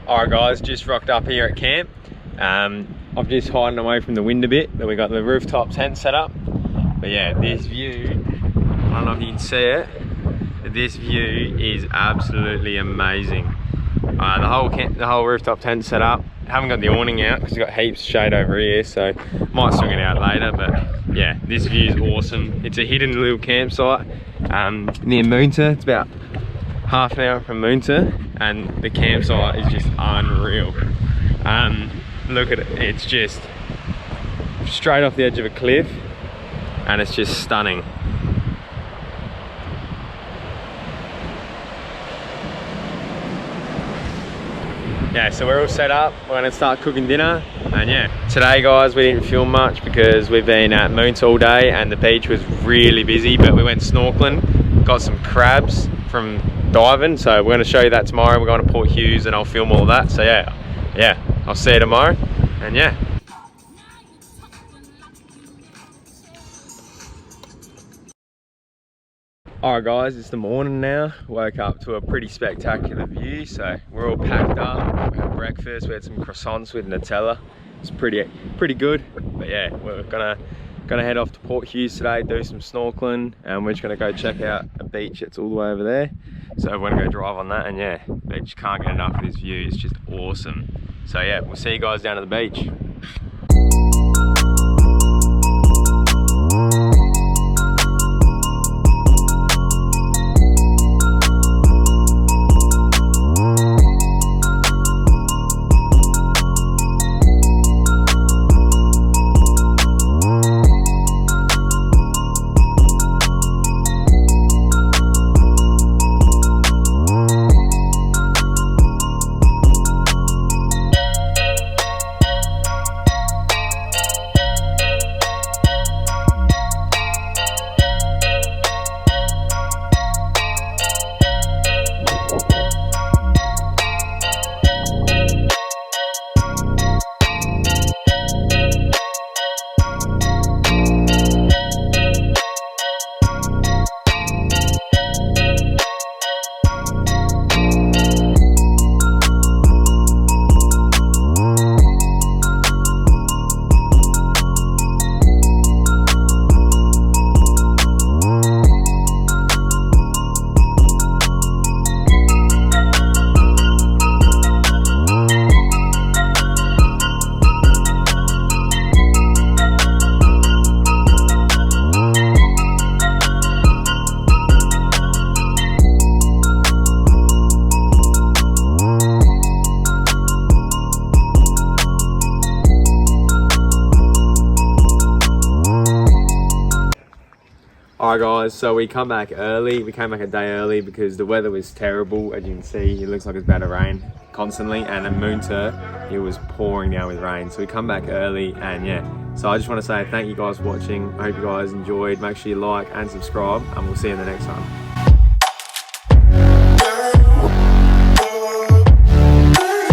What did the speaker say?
Alright guys, just rocked up here at camp. I've just hiding away from the wind a bit, but we got the rooftop tent set up. But yeah, this view, I don't know if you can see it, but this view is absolutely amazing. The whole rooftop tent set up. Haven't got the awning out because we've got heaps of shade over here, so might swing it out later. But yeah, this view is awesome. It's a hidden little campsite near Moonta. It's about half an hour from Moonta, and the campsite is just unreal. Look at it, it's just straight off the edge of a cliff, and it's just stunning. Yeah, so we're all set up. We're gonna start cooking dinner. And yeah, today guys, we didn't film much because we've been at Moonta all day and the beach was really busy, but we went snorkeling, got some crabs from diving. So we're gonna show you that tomorrow. We're going to Port Hughes and I'll film all of that. So yeah, I'll see you tomorrow. And yeah. Alright guys, it's the morning now. Woke up to a pretty spectacular view, so we're all packed up. We had breakfast, we had some croissants with Nutella. It's pretty good. But yeah, we're gonna head off to Port Hughes today, do some snorkeling, and we're just gonna go check out a beach that's all the way over there. So we're gonna go drive on that, and yeah, I just can't get enough of this view. It's just awesome. So yeah, we'll see you guys down at the beach. Alright guys, so we come back early. We came back a day early because the weather was terrible. As you can see, it looks like it's about to rain constantly, and at Moonta it was pouring down with rain. So we come back early, and yeah. So I just want to say thank you guys for watching. I hope you guys enjoyed. Make sure you like and subscribe, and we'll see you in the next one.